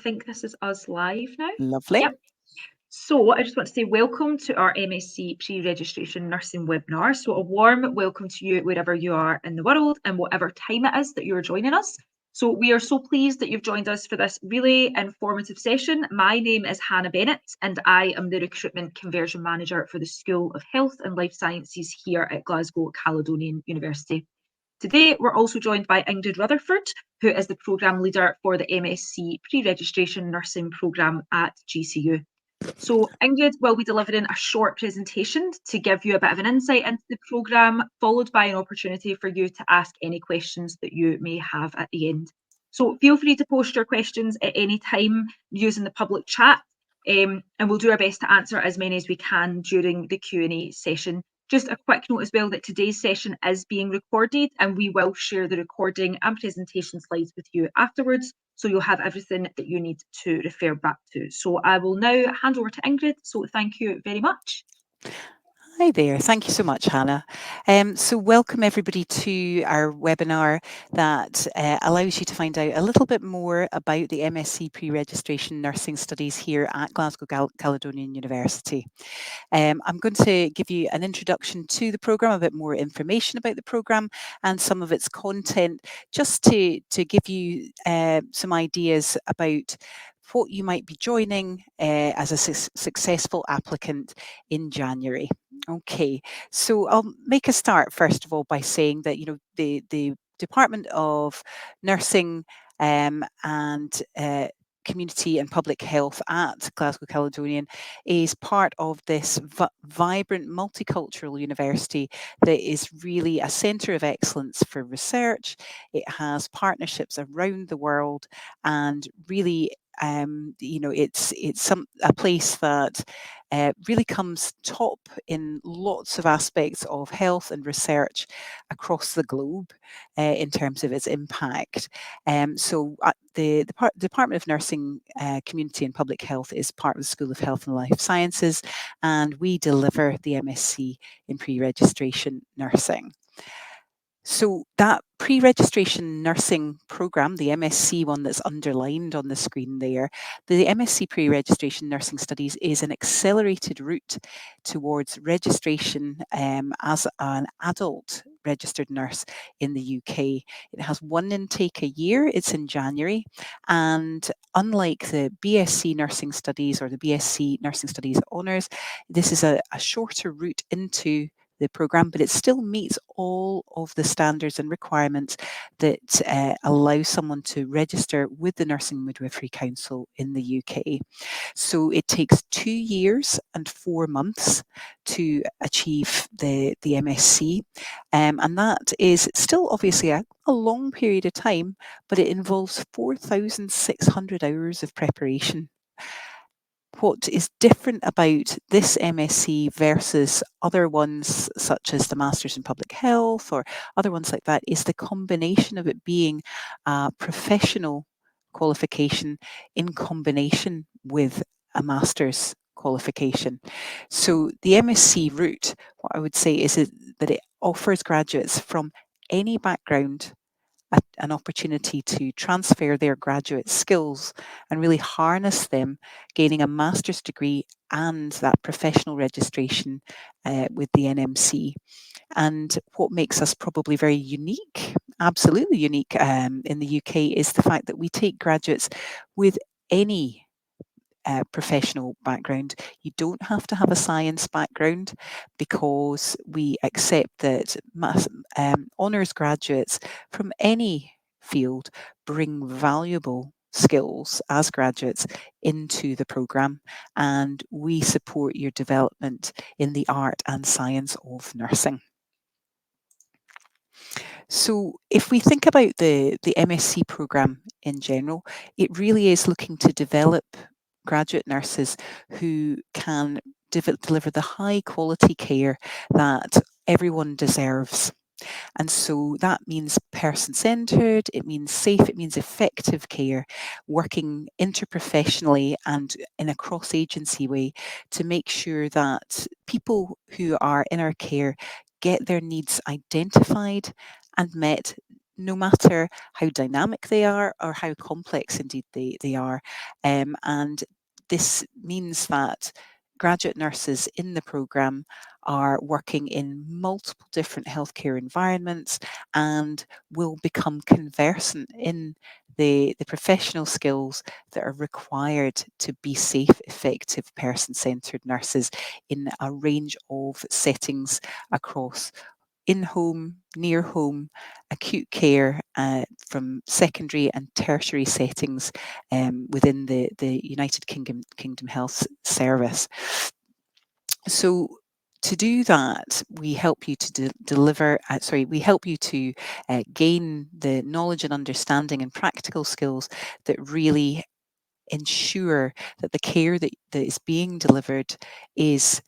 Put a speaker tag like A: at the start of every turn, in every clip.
A: think this is us live now.
B: Lovely.
A: Yep. So I just want to say welcome to our MSc pre-registration nursing webinar. So a warm welcome to you wherever you are in the world and whatever time it is that you're joining us. So we are so pleased that you've joined us for this really informative session. My name is Hannah Bennett and I am the Recruitment Conversion Manager for the School of Health and Life Sciences here at Glasgow Caledonian University. Today, we're also joined by Ingrid Rutherford, who is the Programme Leader for the MSc Pre-Registration Nursing Programme at GCU. So Ingrid will be delivering a short presentation to give you a bit of an insight into the programme, followed by an opportunity for you to ask any questions that you may have at the end. So feel free to post your questions at any time using the public chat, and we'll do our best to answer as many as we can during the Q&A session. Just a quick note as well that today's session is being recorded and we will share the recording and presentation slides with you afterwards, so you'll have everything that you need to refer back to. So I will now hand over to Ingrid, so thank you very much.
B: Hi there. Thank you so much, Hannah. So welcome everybody to our webinar that allows you to find out a little bit more about the MSc Pre-Registration Nursing Studies here at Glasgow Caledonian University. I'm going to give you an introduction to the programme, a bit more information about the programme and some of its content, just to give you some ideas about what you might be joining as a successful applicant in January. Okay, so I'll make a start first of all by saying that the Department of Nursing and Community and Public Health at Glasgow Caledonian is part of this vibrant multicultural university that is really a centre of excellence for research. It has partnerships around the world and really it's a place that really comes top in lots of aspects of health and research across the globe in terms of its impact. So the Department of Nursing, Community and Public Health is part of the School of Health and Life Sciences, and we deliver the MSc in pre-registration nursing. So that pre-registration nursing programme, the MSc one that's underlined on the screen there, the MSc Pre-Registration Nursing Studies is an accelerated route towards registration as an adult registered nurse in the UK. It has one intake a year, it's in January, and unlike the BSc Nursing Studies or the BSc Nursing Studies Honours, this is a shorter route into the programme, but it still meets all of the standards and requirements that allow someone to register with the Nursing Midwifery Council in the UK. So it takes 2 years and 4 months to achieve the MSc, and that is still obviously a long period of time, but it involves 4,600 hours of preparation. What is different about this MSc versus other ones such as the Masters in Public Health or other ones like that is the combination of it being a professional qualification in combination with a master's qualification. So the MSc route, what I would say is that it offers graduates from any background an opportunity to transfer their graduate skills and really harness them, gaining a master's degree and that professional registration with the NMC. And what makes us probably very unique, absolutely unique in the UK, is the fact that we take graduates with any professional background. You don't have to have a science background because we accept that honours graduates from any field bring valuable skills as graduates into the programme, and we support your development in the art and science of nursing. So if we think about the MSc programme in general, it really is looking to develop graduate nurses who can deliver the high quality care that everyone deserves. And so that means person-centred, it means safe, it means effective care, working interprofessionally and in a cross-agency way to make sure that people who are in our care get their needs identified and met no matter how dynamic they are or how complex indeed they are. And this means that graduate nurses in the programme are working in multiple different healthcare environments and will become conversant in the professional skills that are required to be safe, effective, person-centred nurses in a range of settings across in-home, near-home, acute care, from secondary and tertiary settings within the United Kingdom Health Service. So to do that, we help you to we help you to gain the knowledge and understanding and practical skills that really ensure that the care that is being delivered is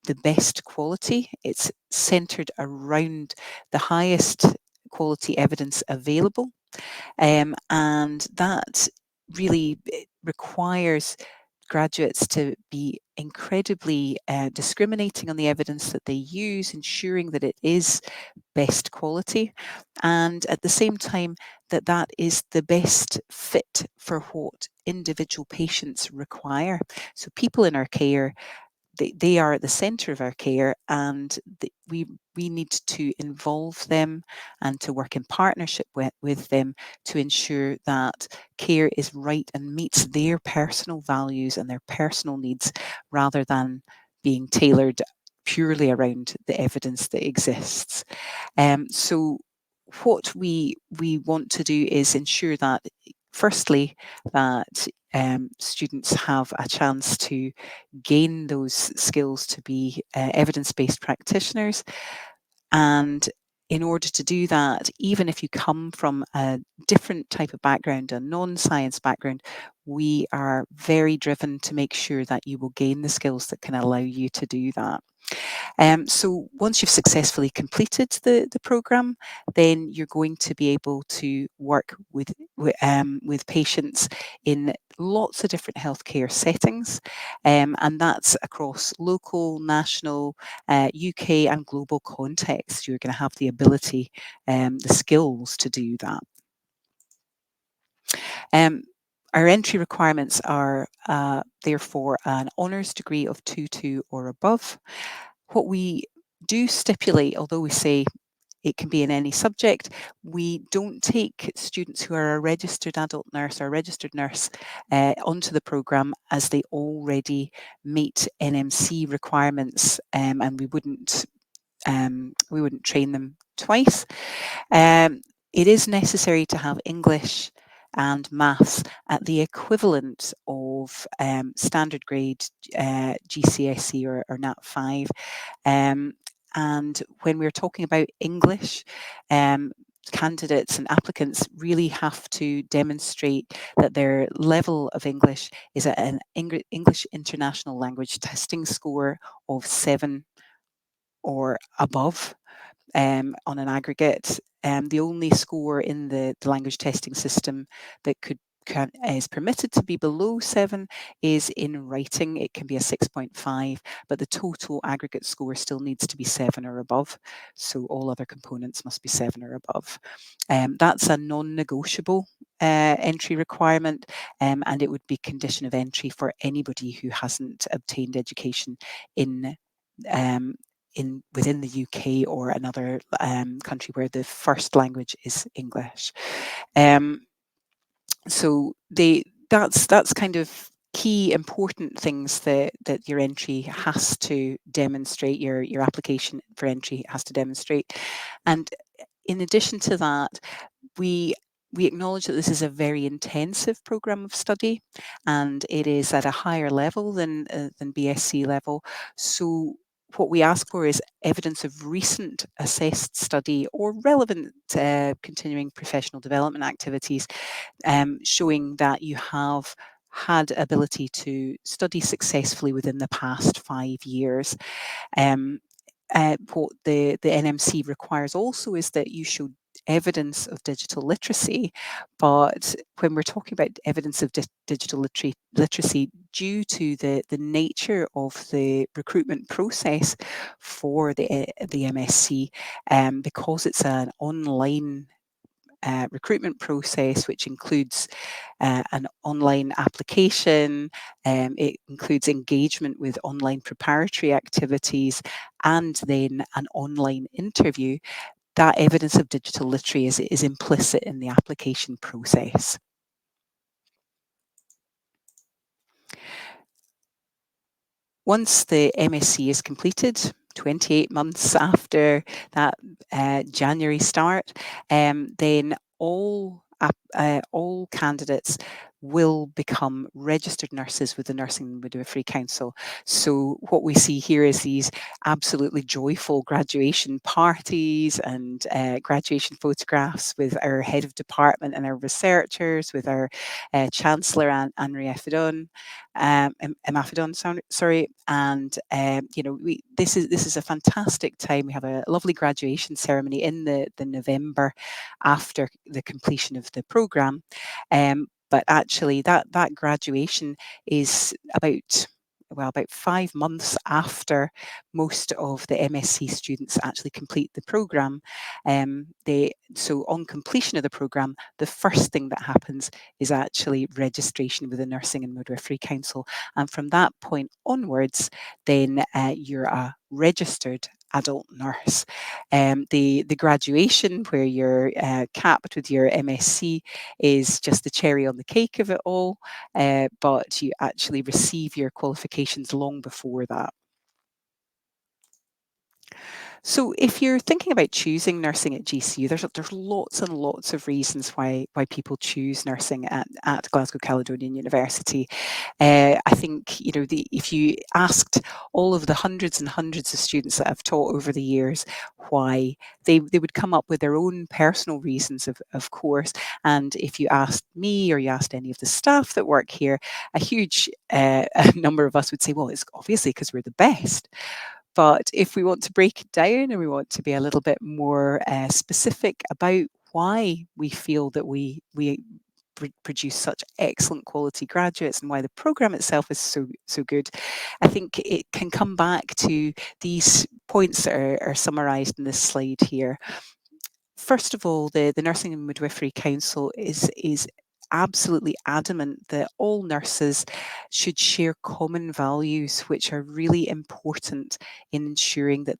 B: the best quality. It's centered around the highest quality evidence available. And that really requires graduates to be incredibly discriminating on the evidence that they use, ensuring that it is best quality, and at the same time that that is the best fit for what individual patients require. So people in our care, they are at the center of our care, and we need to involve them and to work in partnership with them to ensure that care is right and meets their personal values and their personal needs, rather than being tailored purely around the evidence that exists. So what we want to do is ensure that, firstly, that students have a chance to gain those skills to be evidence-based practitioners. And in order to do that, even if you come from a different type of background, a non-science background, we are very driven to make sure that you will gain the skills that can allow you to do that. So once you've successfully completed the program, then you're going to be able to work with patients in lots of different healthcare settings, and that's across local, national, UK and global contexts. You're going to have the ability, the skills to do that. Our entry requirements are therefore an honours degree of 2:2 or above. What we do stipulate, although we say it can be in any subject, we don't take students who are a registered adult nurse or a registered nurse onto the programme as they already meet NMC requirements, and we wouldn't train them twice. It is necessary to have English and maths at the equivalent of standard grade GCSE or Nat 5. And when we're talking about English, candidates and applicants really have to demonstrate that their level of English is at an English International Language Testing score of 7 or above. On an aggregate. The only score in the language testing system that is permitted to be below 7 is in writing. It can be a 6.5, but the total aggregate score still needs to be 7 or above. So all other components must be 7 or above. That's a non-negotiable entry requirement, and it would be condition of entry for anybody who hasn't obtained education in within the UK or another country where the first language is English. So that's kind of key important things that your entry has to demonstrate, your application for entry has to demonstrate. And in addition to that, we acknowledge that this is a very intensive program of study, and it is at a higher level than BSc level. So what we ask for is evidence of recent assessed study or relevant continuing professional development activities, showing that you have had ability to study successfully within the past 5 years. What the NMC requires also is that you show evidence of digital literacy, but when we're talking about evidence of digital literacy, due to the nature of the recruitment process for the MSc, because it's an online recruitment process, which includes an online application. It includes engagement with online preparatory activities and then an online interview. That evidence of digital literacy is implicit in the application process. Once the MSc is completed, 28 months after that January start, then all candidates will become registered nurses with the Nursing and Midwifery Council. So what we see here is these absolutely joyful graduation parties and graduation photographs with our head of department and our researchers, with our Chancellor Anne-Marie Imafidon, sorry, and this is a fantastic time. We have a lovely graduation ceremony in the November after the completion of the program, but actually that graduation is about 5 months after most of the MSc students actually complete the program. So on completion of the program, the first thing that happens is actually registration with the Nursing and Midwifery Council. And from that point onwards, then you're a registered adult nurse. The graduation, where you're capped with your MSc, is just the cherry on the cake of it all, but you actually receive your qualifications long before that. So if you're thinking about choosing nursing at GCU, there's lots and lots of reasons why people choose nursing at Glasgow Caledonian University. I think if you asked all of the hundreds and hundreds of students that I've taught over the years why, they would come up with their own personal reasons, of course. And if you asked me or you asked any of the staff that work here, a huge a number of us would say, well, it's obviously because we're the best. But if we want to break it down and we want to be a little bit more specific about why we feel that we produce such excellent quality graduates and why the program itself is so good, I think it can come back to these points that are summarised in this slide here. First of all, the Nursing and Midwifery Council is absolutely adamant that all nurses should share common values, which are really important in ensuring that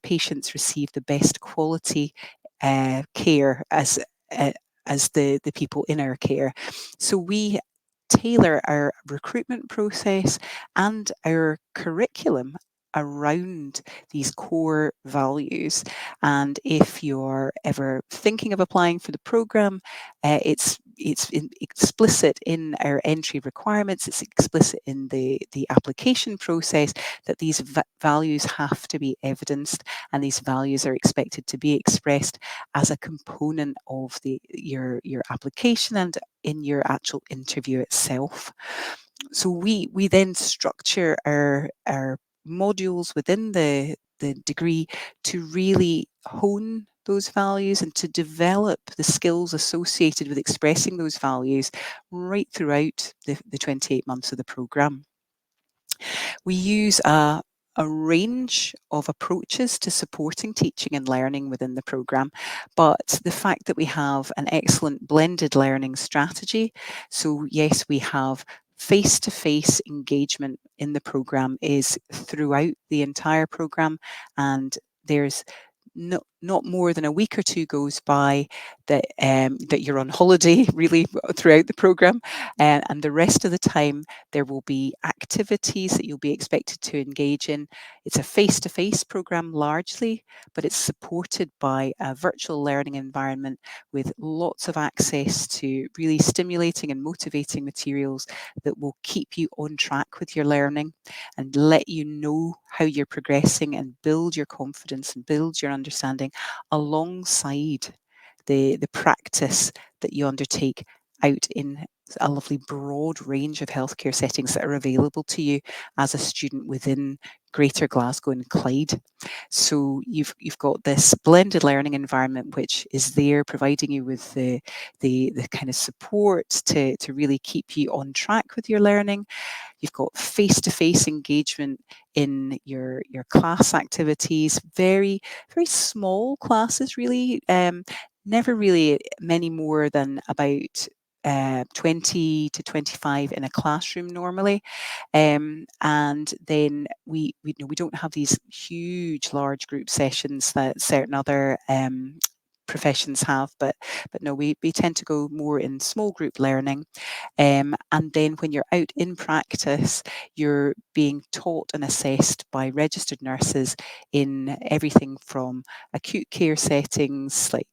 B: patients receive the best quality care as the people in our care. So we tailor our recruitment process and our curriculum around these core values. And if you're ever thinking of applying for the program, it's explicit in our entry requirements, it's explicit in the application process that these values have to be evidenced, and these values are expected to be expressed as a component of your application and in your actual interview itself. So we then structure our modules within the degree to really hone those values and to develop the skills associated with expressing those values right throughout the 28 months of the programme. We use a range of approaches to supporting teaching and learning within the programme, but the fact that we have an excellent blended learning strategy, so yes, we have face-to-face engagement in the programme is throughout the entire programme, and there's not more than a week or two goes by that you're on holiday really throughout the programme, and the rest of the time there will be activities that you'll be expected to engage in. It's a face-to-face programme largely, but it's supported by a virtual learning environment with lots of access to really stimulating and motivating materials that will keep you on track with your learning and let you know how you're progressing and build your confidence and build your understanding alongside the practice that you undertake out in a lovely broad range of healthcare settings that are available to you as a student within Greater Glasgow and Clyde. So you've got this blended learning environment which is there providing you with the kind of support to really keep you on track with your learning. You've got face-to-face engagement in your class activities, very, very small classes really. never really many more than about 20 to 25 in a classroom normally. And then we don't have these huge, large group sessions that certain other professions have, but no, we tend to go more in small group learning. And then when you're out in practice, you're being taught and assessed by registered nurses in everything from acute care settings like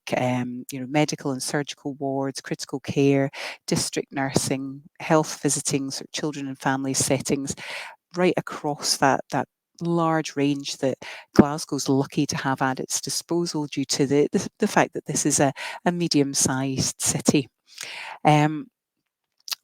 B: medical and surgical wards, critical care, district nursing, health visitings, or children and family settings, right across that large range that Glasgow's lucky to have at its disposal due to the fact that this is a medium-sized city.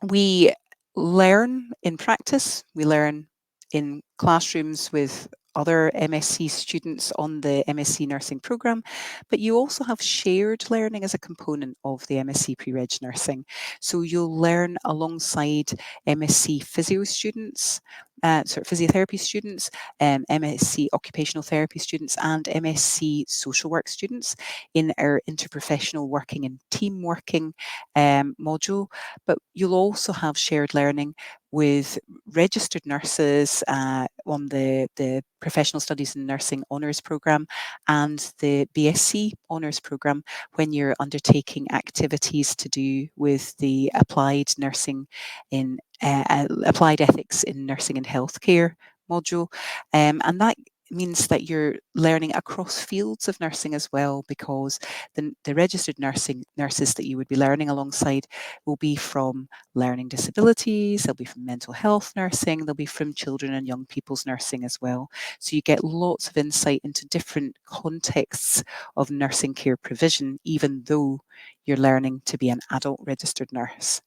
B: We learn in practice, we learn in classrooms with other MSc students on the MSc Nursing programme, but you also have shared learning as a component of the MSc Pre-Reg Nursing. So you'll learn alongside MSc Physio students, physiotherapy students, MSc Occupational Therapy students, and MSc Social Work students in our interprofessional working and team working module. But you'll also have shared learning with registered nurses on the Professional Studies in Nursing Honours Programme and the BSc Honours Programme when you're undertaking activities to do with the applied nursing in applied ethics in nursing and healthcare module. And that means that you're learning across fields of nursing as well, because the registered nurses that you would be learning alongside will be from learning disabilities, they'll be from mental health nursing, they'll be from children and young people's nursing as well. So you get lots of insight into different contexts of nursing care provision, even though you're learning to be an adult registered nurse.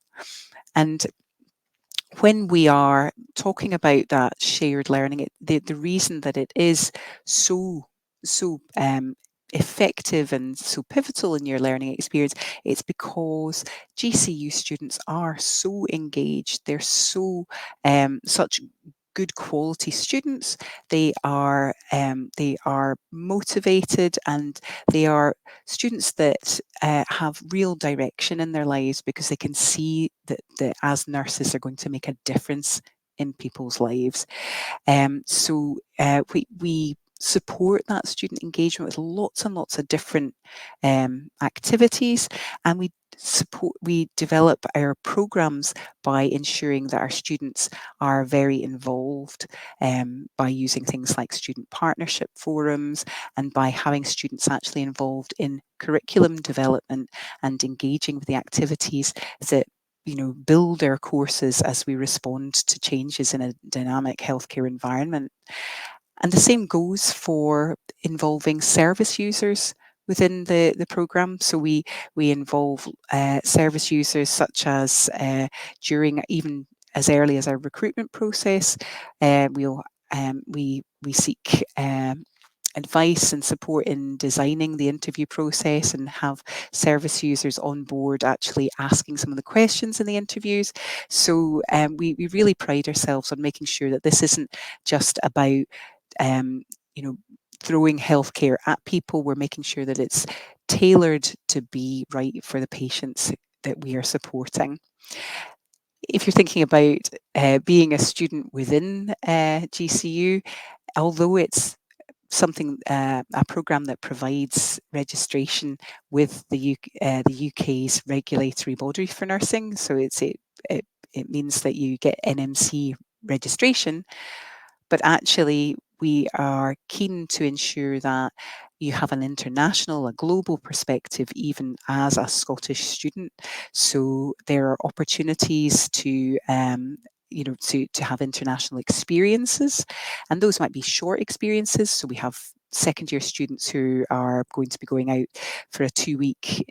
B: And when we are talking about that shared learning, the reason that it is so effective and so pivotal in your learning experience, it's because GCU students are so engaged. They're so such good quality students. They are motivated, and they are students that have real direction in their lives because they can see that as nurses they're going to make a difference in people's lives. We support that student engagement with lots and lots of different activities, and we develop our programs by ensuring that our students are very involved by using things like student partnership forums and by having students actually involved in curriculum development and engaging with the activities that build our courses as we respond to changes in a dynamic healthcare environment. And the same goes for involving service users within the program. So we involve service users such as during even as early as our recruitment process. We seek advice and support in designing the interview process and have service users on board actually asking some of the questions in the interviews. So we really pride ourselves on making sure that this isn't just about throwing healthcare at people. We're making sure that it's tailored to be right for the patients that we are supporting. If you're thinking about being a student within GCU, although it's a program that provides registration with the UK's regulatory body for nursing, so it means that you get NMC registration, but actually we are keen to ensure that you have an international, a global perspective, even as a Scottish student. So there are opportunities to have international experiences, and those might be short experiences. So we have second year students who are going to be going out for a 2-week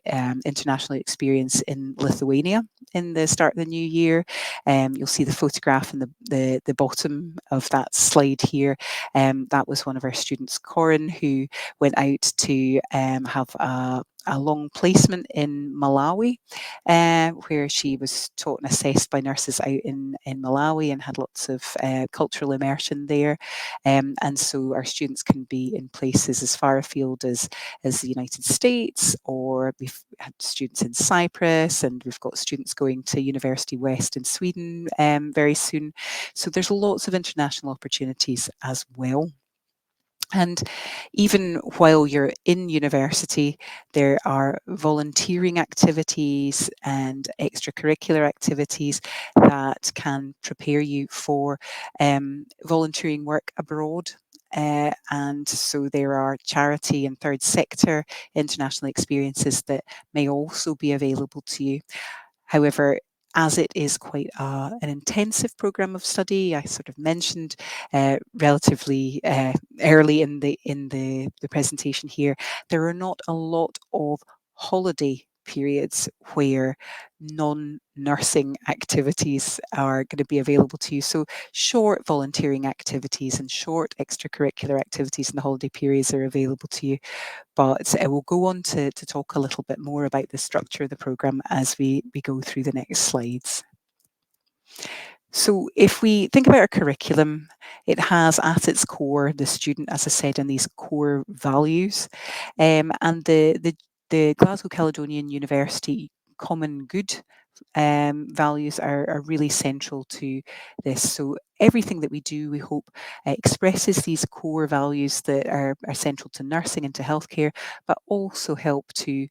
B: international experience in Lithuania in the start of the new year. You'll see the photograph in the bottom of that slide here. That was one of our students, Corin, who went out to have a a long placement in Malawi, where she was taught and assessed by nurses out in Malawi and had lots of cultural immersion there. And so our students can be in places as far afield as the United States, or we've had students in Cyprus, and we've got students going to University West in Sweden very soon. So there's lots of international opportunities as well. And even while you're in university, there are volunteering activities and extracurricular activities that can prepare you for volunteering work abroad. And so there are charity and third sector international experiences that may also be available to you. However, as it is quite an intensive program of study, I sort of mentioned relatively early in the presentation here, there are not a lot of holiday periods where non-nursing activities are going to be available to you. So short volunteering activities and short extracurricular activities in the holiday periods are available to you. But we'll go on to talk a little bit more about the structure of the programme as we go through the next slides. So if we think about our curriculum, it has at its core the student, as I said, and these core values. And the Glasgow Caledonian University common good values are really central to this. So everything that we do, we hope, expresses these core values that are central to nursing and to healthcare, but also help to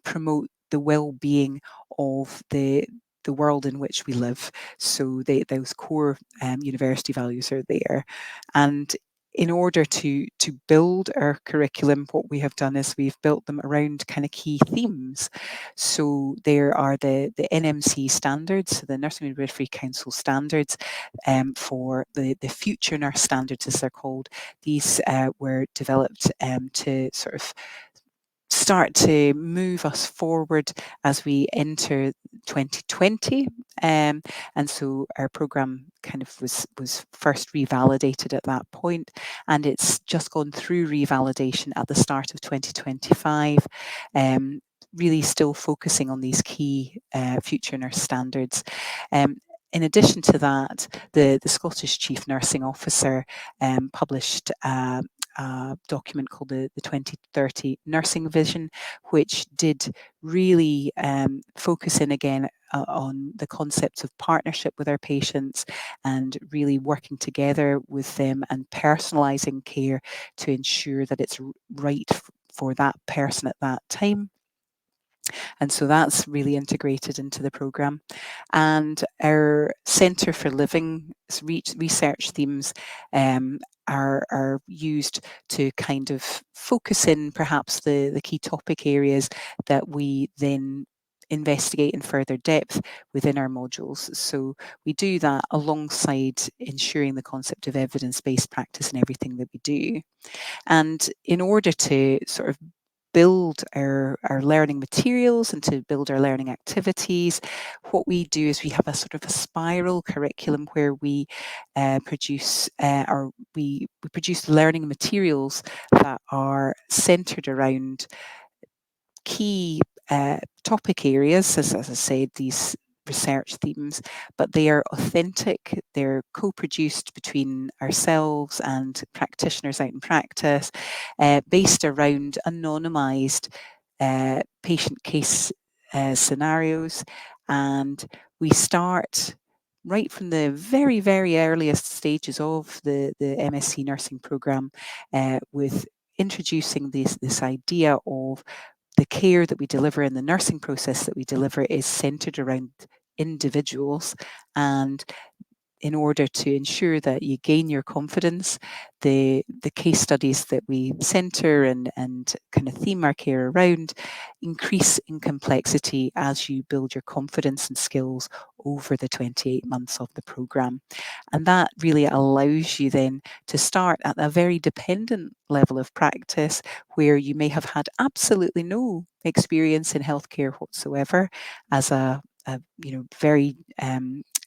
B: promote the well-being of the world in which we live. So those core university values are there. And in order to build our curriculum, what we have done is we've built them around kind of key themes. So there are the NMC standards, the Nursing and Midwifery Council standards, for the future nurse standards, as they're called. These were developed to sort of start to move us forward as we enter 2020. And so our programme kind of was first revalidated at that point, and it's just gone through revalidation at the start of 2025. Really still focusing on these key future nurse standards. In addition to that, the Scottish Chief Nursing Officer published a document called the 2030 Nursing Vision, which did really focus in again on the concept of partnership with our patients and really working together with them and personalising care to ensure that it's right for that person at that time. And so that's really integrated into the programme. And our Centre for Living research themes are used to kind of focus in perhaps the key topic areas that we then investigate in further depth within our modules. So we do that alongside ensuring the concept of evidence-based practice in everything that we do. And in order to sort of build our learning materials and to build our learning activities, what we do is we have a sort of a spiral curriculum where we produce learning materials that are centered around key topic areas, as I said, these research themes, but they are authentic. They're co-produced between ourselves and practitioners out in practice, based around anonymised patient case scenarios. And we start right from the very, very earliest stages of the MSc Nursing programme with introducing this idea of the care that we deliver and the nursing process that we deliver is centered around individuals. And in order to ensure that you gain your confidence, the case studies that we centre and kind of theme our care around increase in complexity as you build your confidence and skills over the 28 months of the programme. And that really allows you then to start at a very dependent level of practice where you may have had absolutely no experience in healthcare whatsoever as a very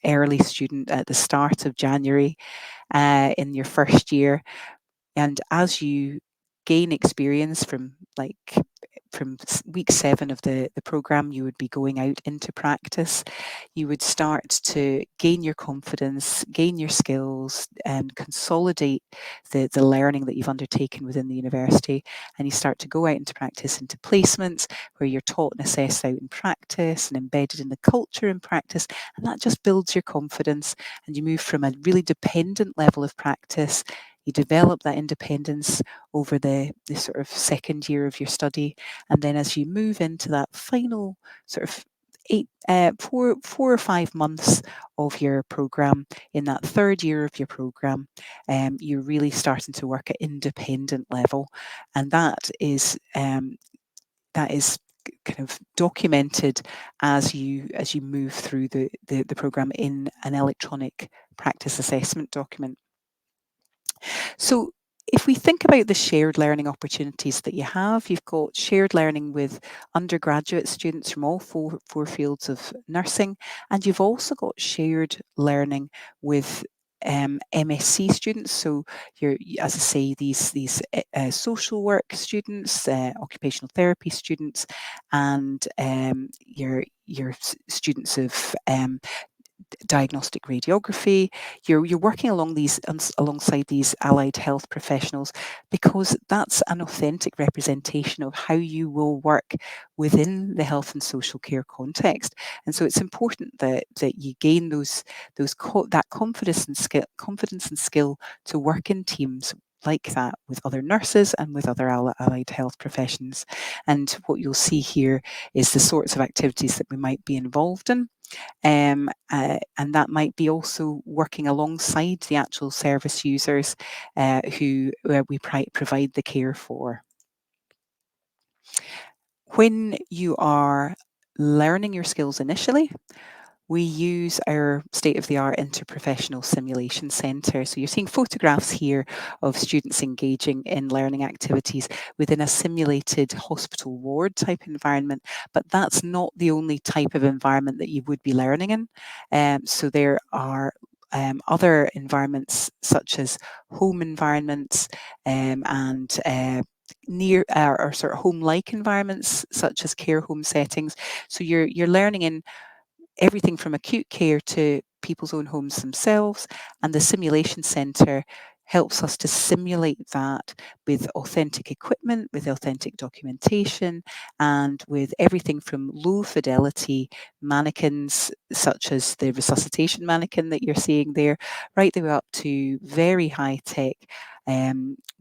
B: early student at the start of January in your first year. And as you gain experience from like from week 7 of the program, you would be going out into practice. You would start to gain your confidence, gain your skills, and consolidate the learning that you've undertaken within the university. And you start to go out into practice, into placements where you're taught and assessed out in practice and embedded in the culture in practice. And that just builds your confidence. And you move from a really dependent level of practice. You develop that independence over the sort of second year of your study. And then as you move into that final sort of 4 or 5 months of your program, in that third year of your program, you're really starting to work at independent level. And that is kind of documented as you move through the program in an electronic practice assessment document. So if we think about the shared learning opportunities that you have, you've got shared learning with undergraduate students from all four fields of nursing, and you've also got shared learning with MSc students. So you're, as I say, these social work students, occupational therapy students, and your students of diagnostic radiography. You're working alongside these allied health professionals, because that's an authentic representation of how you will work within the health and social care context. And so it's important that you gain that confidence and skill to work in teams like that with other nurses and with other allied health professions. And what you'll see here is the sorts of activities that we might be involved in. And that might be also working alongside the actual service users who we provide the care for. When you are learning your skills initially, we use our state-of-the-art interprofessional simulation centre. So you're seeing photographs here of students engaging in learning activities within a simulated hospital ward type environment, but that's not the only type of environment that you would be learning in. So there are other environments such as home environments and near or sort of home-like environments such as care home settings. So you're learning in everything from acute care to people's own homes themselves. And the simulation centre helps us to simulate that with authentic equipment, with authentic documentation, and with everything from low fidelity mannequins, such as the resuscitation mannequin that you're seeing there, right the way up to very high tech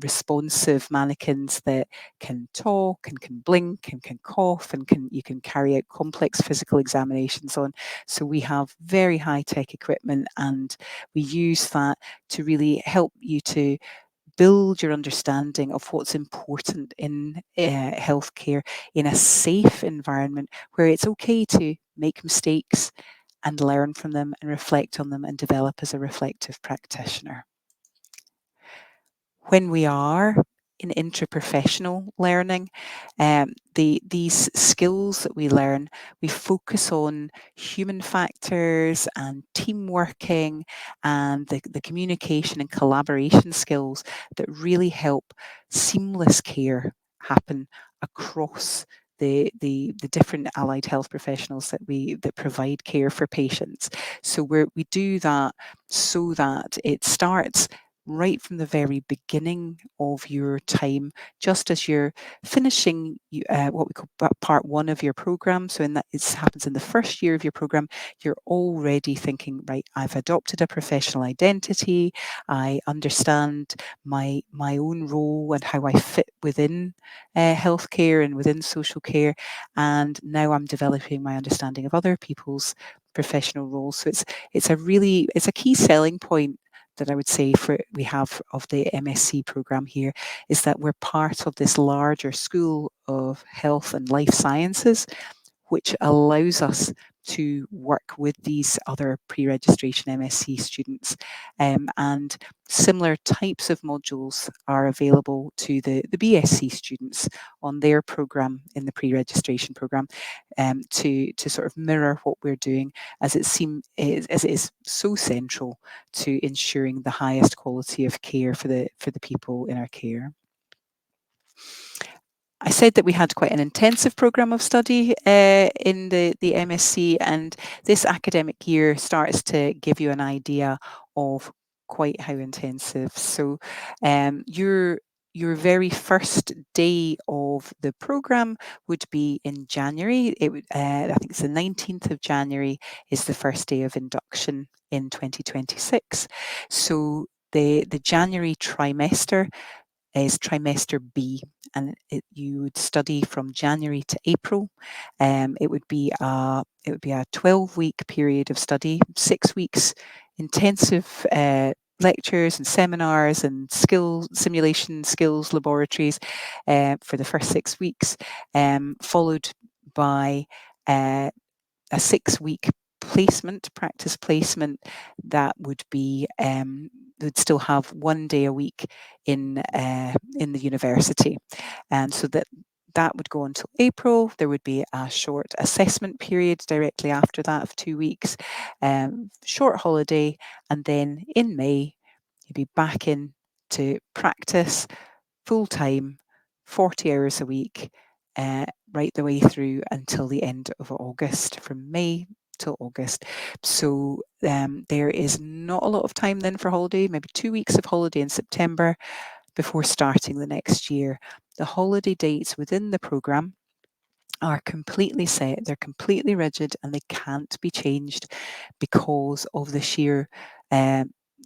B: responsive mannequins that can talk and can blink and can cough and you can carry out complex physical examinations on. So we have very high tech equipment, and we use that to really help you to build your understanding of what's important in healthcare in a safe environment where it's okay to make mistakes and learn from them and reflect on them and develop as a reflective practitioner. When we are in interprofessional learning, these skills that we learn, we focus on human factors and team working and the communication and collaboration skills that really help seamless care happen across the different allied health professionals that provide care for patients. So we do that so that it starts right from the very beginning of your time, just as you're finishing what we call part 1 of your program. So in that, it happens in the first year of your program, you're already thinking, right, I've adopted a professional identity, I understand my own role and how I fit within healthcare and within social care, and now I'm developing my understanding of other people's professional roles. So it's a key selling point that I would say we have of the MSc program here, is that we're part of this larger school of health and life sciences, which allows us to work with these other pre-registration MSc students. And similar types of modules are available to the BSc students on their program in the pre-registration program, to sort of mirror what we're doing, as it is so central to ensuring the highest quality of care for the people in our care. I said that we had quite an intensive programme of study in the MSc, and this academic year starts to give you an idea of quite how intensive. So your very first day of the programme would be in January. It would, I think it's the 19th of January is the first day of induction in 2026. So the January trimester is trimester B, and you would study from January to April. It would be a 12-week period of study, 6 weeks intensive lectures and seminars and skill simulation skills laboratories for the first 6 weeks, followed by a 6-week practice placement that would be would still have 1 day a week in the university, and so that would go until April. There would be a short assessment period directly after that of 2 weeks, short holiday, and then in May you'd be back in to practice full time, 40 hours a week, right the way through until the end of August, from May till August. So there is not a lot of time then for holiday, maybe 2 weeks of holiday in September before starting the next year. The holiday dates within the programme are completely set, they're completely rigid, and they can't be changed because of the sheer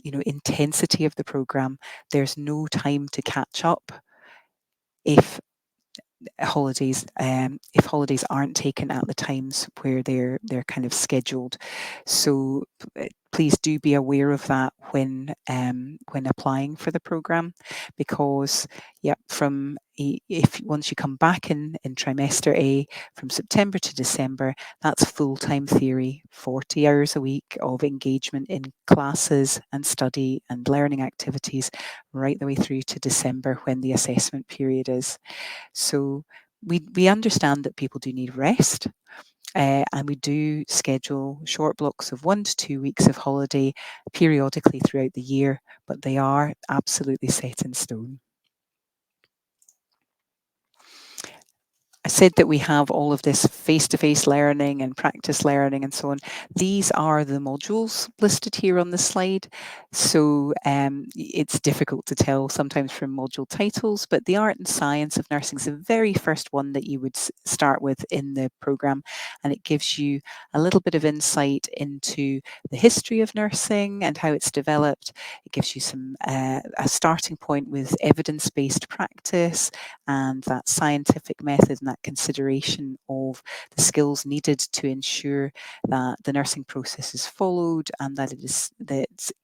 B: intensity of the programme. There's no time to catch up if holidays aren't taken at the times where they're kind of scheduled. So please do be aware of that when applying for the program, because from if once you come back in trimester A from September to December, that's full-time theory, 40 hours a week of engagement in classes and study and learning activities right the way through to December when the assessment period is. So we understand that people do need rest, and we do schedule short blocks of 1 to 2 weeks of holiday periodically throughout the year, but they are absolutely set in stone. I said that we have all of this face-to-face learning and practice learning and so on. These are the modules listed here on the slide. So it's difficult to tell sometimes from module titles, but the art and science of nursing is the very first one that you would start with in the programme, and it gives you a little bit of insight into the history of nursing and how it's developed. It gives you some a starting point with evidence-based practice and that scientific method and that consideration of the skills needed to ensure that the nursing process is followed and that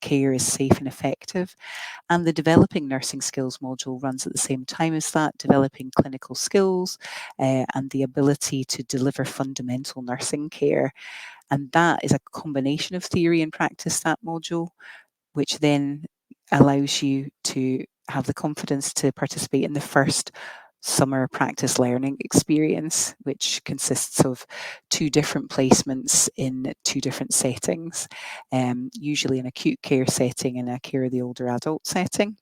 B: care is safe and effective. And the developing nursing skills module runs at the same time as that, developing clinical skills and the ability to deliver fundamental nursing care. And that is a combination of theory and practice, that module, which then allows you to have the confidence to participate in the first summer practice learning experience, which consists of 2 different placements in 2 different settings, usually an acute care setting and a care of the older adult setting.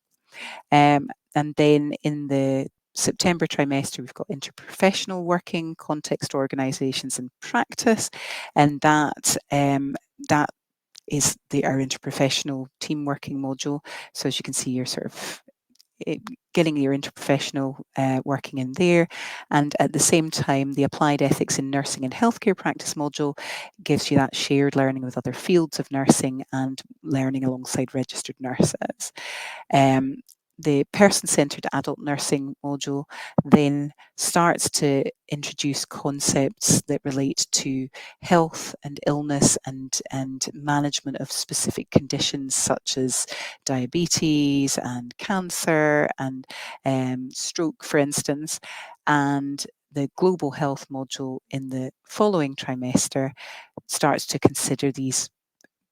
B: And then in the September trimester, we've got interprofessional working, context organisations and practice, and that is our interprofessional team working module. So as you can see, you're sort of getting your interprofessional working in there, and at the same time the applied ethics in nursing and healthcare practice module gives you that shared learning with other fields of nursing and learning alongside registered nurses. The person-centred adult nursing module then starts to introduce concepts that relate to health and illness and management of specific conditions such as diabetes and cancer and stroke, for instance. And the global health module in the following trimester starts to consider these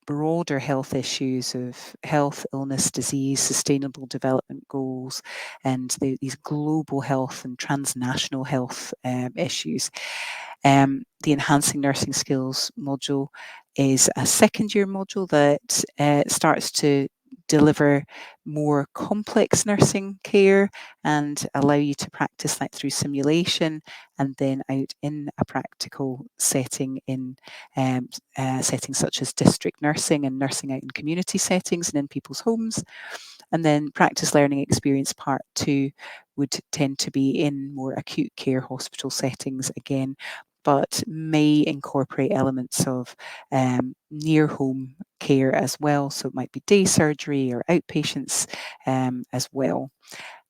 B: broader health issues of health, illness, disease, sustainable development goals, and these global health and transnational health issues. The Enhancing Nursing Skills module is a second year module that starts to deliver more complex nursing care and allow you to practice that through simulation and then out in a practical setting in settings such as district nursing and nursing out in community settings and in people's homes. And then practice learning experience part 2 would tend to be in more acute care hospital settings again, but may incorporate elements of near home care as well. So it might be day surgery or outpatients as well.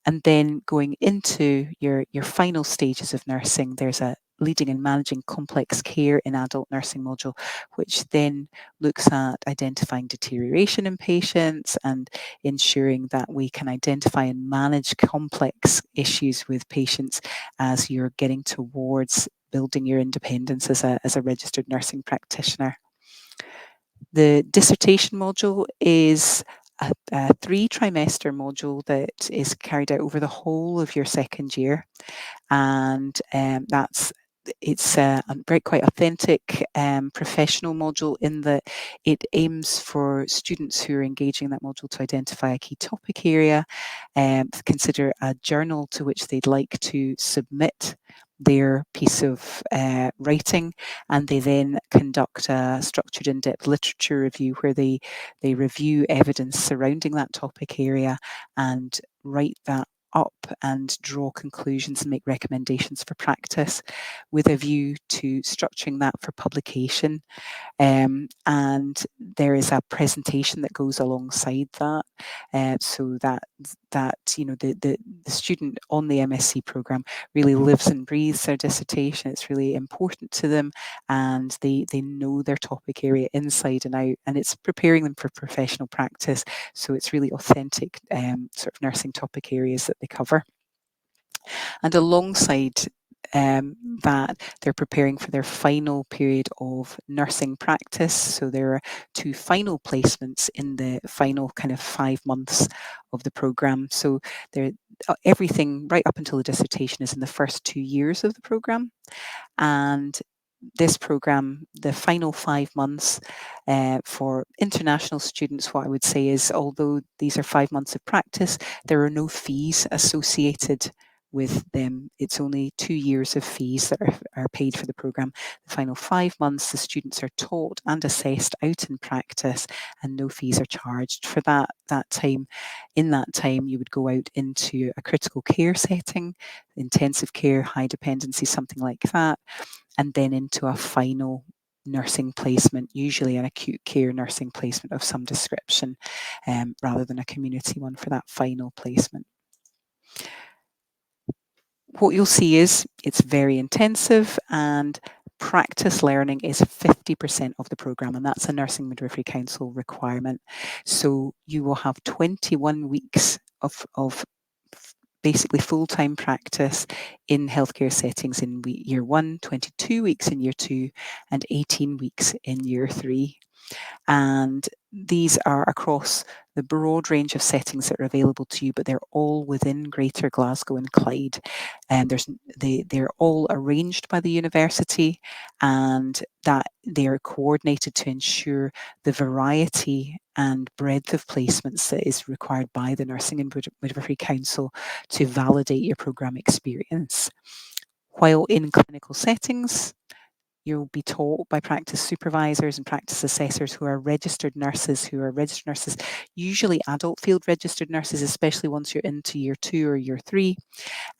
B: And then going into your final stages of nursing, there's a leading and managing complex care in adult nursing module, which then looks at identifying deterioration in patients and ensuring that we can identify and manage complex issues with patients as you're getting towards building your independence as a registered nursing practitioner. The dissertation module is a 3-trimester module that is carried out over the whole of your second year, and it's a very quite authentic professional module in that it aims for students who are engaging in that module to identify a key topic area, consider a journal to which they'd like to submit their piece of writing, and they then conduct a structured in-depth literature review where they review evidence surrounding that topic area and write that up and draw conclusions and make recommendations for practice with a view to structuring that for publication. And there is a presentation that goes alongside that, so that the student on the MSc program really lives and breathes their dissertation. It's really important to them, and they know their topic area inside and out, and it's preparing them for professional practice. So it's really authentic sort of nursing topic areas that they cover. And alongside that, they're preparing for their final period of nursing practice. So there are 2 final placements in the final kind of 5 months of the programme. So everything right up until the dissertation is in the first 2 years of the programme. And this programme, the final 5 months for international students, what I would say is, although these are 5 months of practice, there are no fees associated with them. It's only 2 years of fees that are paid for the programme. The final 5 months, the students are taught and assessed out in practice, and no fees are charged for that time. In that time, you would go out into a critical care setting, intensive care, high dependency, something like that, and then into a final nursing placement, usually an acute care nursing placement of some description, rather than a community one for that final placement. What you'll see is it's very intensive, and practice learning is 50% of the programme, and that's a Nursing Midwifery Council requirement. So you will have 21 weeks of basically full-time practice in healthcare settings in year 1, 22 weeks in year 2, and 18 weeks in year 3. And these are across the broad range of settings that are available to you, but they're all within Greater Glasgow and Clyde. And they're all arranged by the university, and that they are coordinated to ensure the variety and breadth of placements that is required by the Nursing and Midwifery Council to validate your programme experience. While in clinical settings, you'll be taught by practice supervisors and practice assessors who are registered nurses, usually adult field registered nurses, especially once you're into year 2 or year 3.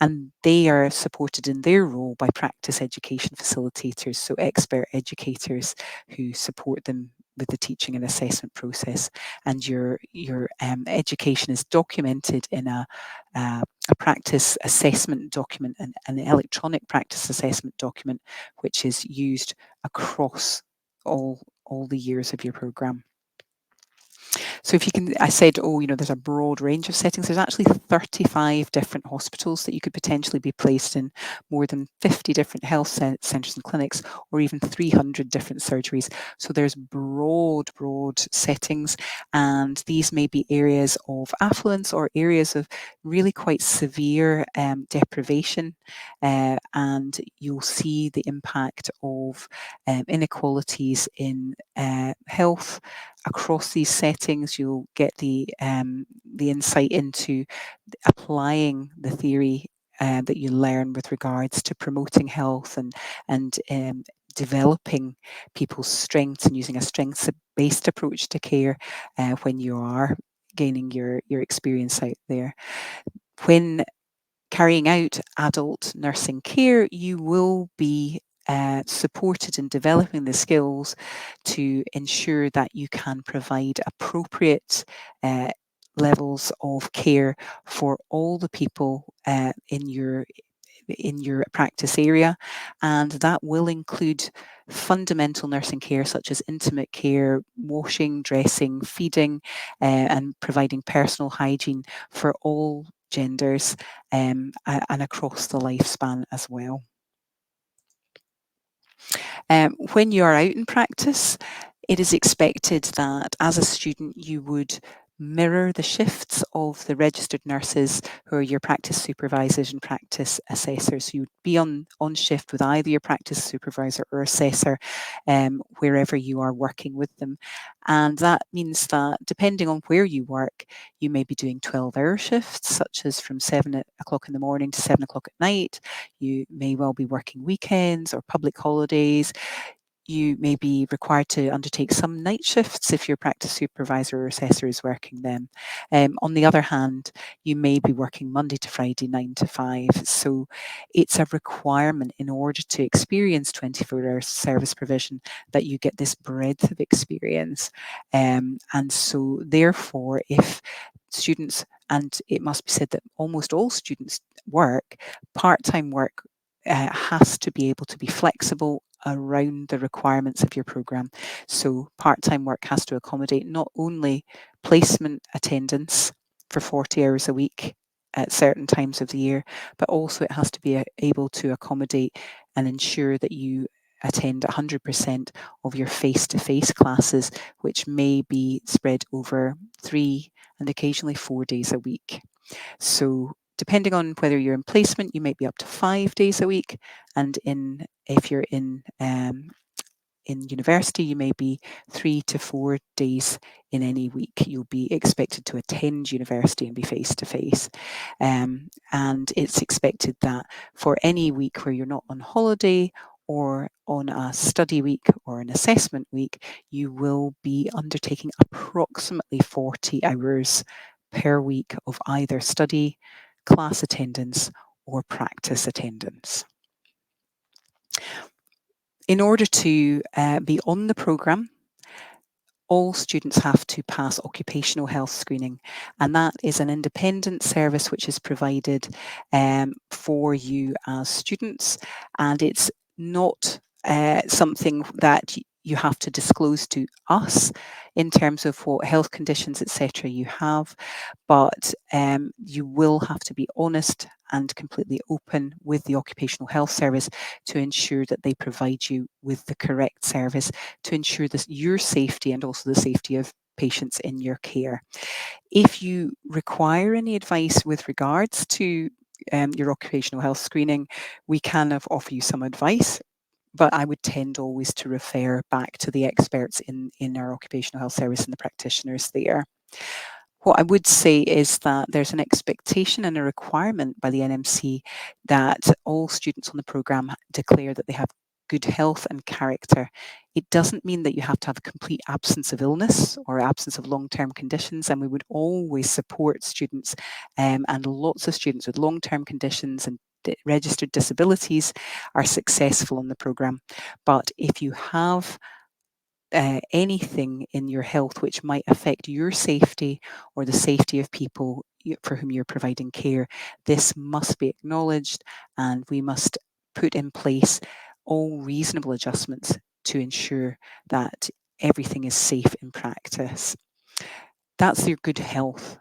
B: And they are supported in their role by practice education facilitators, so expert educators who support them with the teaching and assessment process. And your education is documented in a practice assessment document, an electronic practice assessment document, which is used across all the years of your programme. So if you can, I said, there's a broad range of settings. There's actually 35 different hospitals that you could potentially be placed in, more than 50 different health centres and clinics, or even 300 different surgeries. So there's broad settings, and these may be areas of affluence or areas of really quite severe deprivation, and you'll see the impact of inequalities in health across these settings, you'll get the insight into applying the theory that you learn with regards to promoting health and developing people's strengths and using a strengths-based approach to care when you are gaining your experience out there. When carrying out adult nursing care, you will be supported in developing the skills to ensure that you can provide appropriate levels of care for all the people in your practice area, and that will include fundamental nursing care such as intimate care, washing, dressing, feeding, and providing personal hygiene for all genders and across the lifespan as well. When you are out in practice, it is expected that as a student you would mirror the shifts of the registered nurses who are your practice supervisors and practice assessors. You would be on shift with either your practice supervisor or assessor wherever you are working with them. And that means that depending on where you work, you may be doing 12-hour shifts, such as from 7 o'clock in the morning to 7 o'clock at night. You may well be working weekends or public holidays. You may be required to undertake some night shifts if your practice supervisor or assessor is working them. On the other hand, you may be working Monday to Friday, 9 to 5. So it's a requirement in order to experience 24-hour service provision that you get this breadth of experience. And so therefore, if students, and it must be said that almost all students work, part-time work has to be able to be flexible around the requirements of your program. So part-time work has to accommodate not only placement attendance for 40 hours a week at certain times of the year, but also it has to be able to accommodate and ensure that you attend 100% of your face-to-face classes, which may be spread over 3 and occasionally 4 days a week. So depending on whether you're in placement, you might be up to 5 days a week, and if you're in university, you may be 3 to 4 days in any week. You'll be expected to attend university and be face to face. And it's expected that for any week where you're not on holiday or on a study week or an assessment week, you will be undertaking approximately 40 hours per week of either study, class attendance, or practice attendance. In order to be on the programme, all students have to pass occupational health screening, and that is an independent service which is provided for you as students, and it's not something that you have to disclose to us in terms of what health conditions, etc. you have, but you will have to be honest and completely open with the occupational health service to ensure that they provide you with the correct service to ensure this, your safety and also the safety of patients in your care. If you require any advice with regards to your occupational health screening, we can offer you some advice, but I would tend always to refer back to the experts in our occupational health service and the practitioners there. What I would say is that there's an expectation and a requirement by the NMC that all students on the programme declare that they have good health and character. It doesn't mean that you have to have a complete absence of illness or absence of long-term conditions, and we would always support students and lots of students with long-term conditions and registered disabilities are successful in the programme. But if you have anything in your health which might affect your safety or the safety of people for whom you're providing care, this must be acknowledged, and we must put in place all reasonable adjustments to ensure that everything is safe in practice. That's your good health,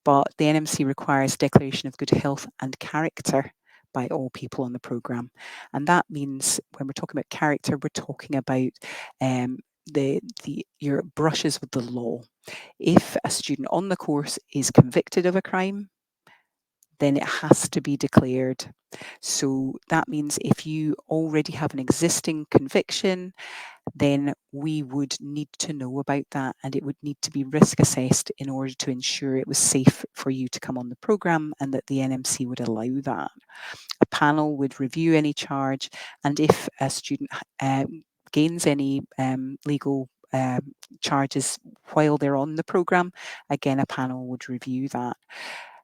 B: but the NMC requires declaration of good health and character by all people on the programme. And that means when we're talking about character, we're talking about your brushes with the law. If a student on the course is convicted of a crime, then it has to be declared. So that means if you already have an existing conviction, then we would need to know about that, and it would need to be risk assessed in order to ensure it was safe for you to come on the programme and that the NMC would allow that. A panel would review any charge, and if a student gains any legal charges while they're on the programme, again, a panel would review that.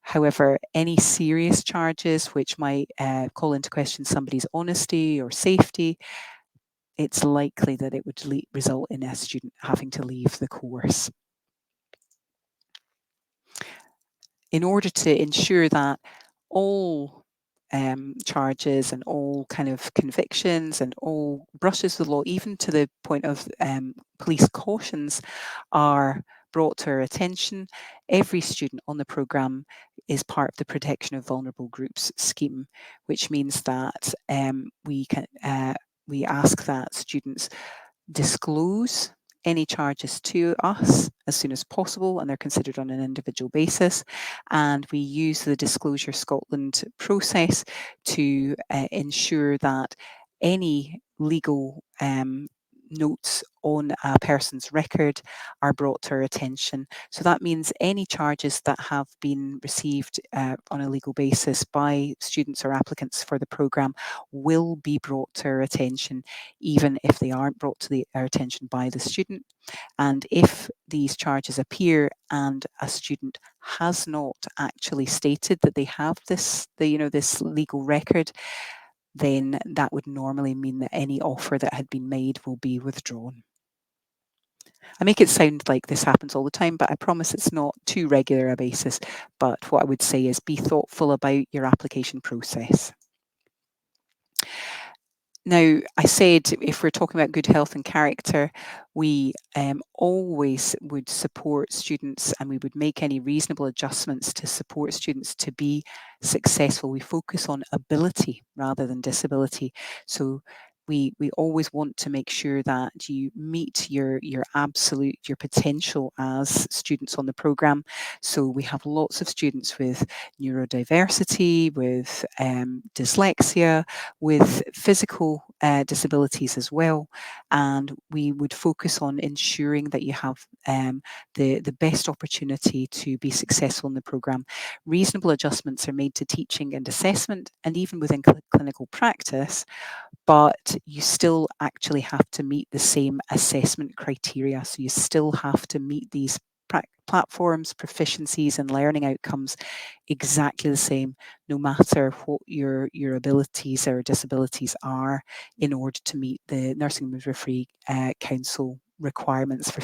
B: However, any serious charges which might call into question somebody's honesty or safety, it's likely that it would result in a student having to leave the course. In order to ensure that all charges and all kind of convictions and all brushes with the law, even to the point of police cautions, are brought to our attention, every student on the programme is part of the Protection of Vulnerable Groups scheme, which means that we ask that students disclose any charges to us as soon as possible, and they're considered on an individual basis. And we use the Disclosure Scotland process to ensure that any legal notes on a person's record are brought to our attention. So that means any charges that have been received on a legal basis by students or applicants for the programme will be brought to our attention, even if they aren't brought to our attention by the student. And if these charges appear and a student has not actually stated that they have this legal record, then that would normally mean that any offer that had been made will be withdrawn. I make it sound like this happens all the time, but I promise it's not too regular a basis. But what I would say is be thoughtful about your application process. Now, I said if we're talking about good health and character, we always would support students, and we would make any reasonable adjustments to support students to be successful. We focus on ability rather than disability. So we always want to make sure that you meet your potential as students on the programme. So we have lots of students with neurodiversity, with dyslexia, with physical disabilities as well, and we would focus on ensuring that you have the best opportunity to be successful in the programme. Reasonable adjustments are made to teaching and assessment, and even within clinical practice, but you still actually have to meet the same assessment criteria. So you still have to meet these platforms, proficiencies, and learning outcomes exactly the same, no matter what your abilities or disabilities are, in order to meet the Nursing and Midwifery Council requirements for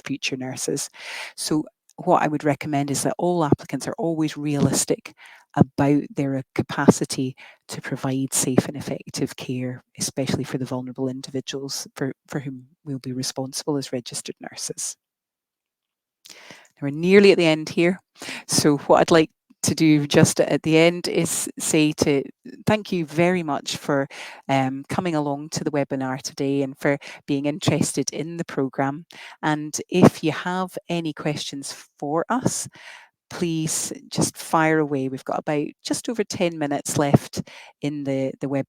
B: future nurses. So what I would recommend is that all applicants are always realistic about their capacity to provide safe and effective care, especially for the vulnerable individuals for whom we'll be responsible as registered nurses. We're nearly at the end here. So what I'd like to do just at the end is say to thank you very much for coming along to the webinar today and for being interested in the programme. And if you have any questions for us, please just fire away. We've got about just over 10 minutes left in the webinar.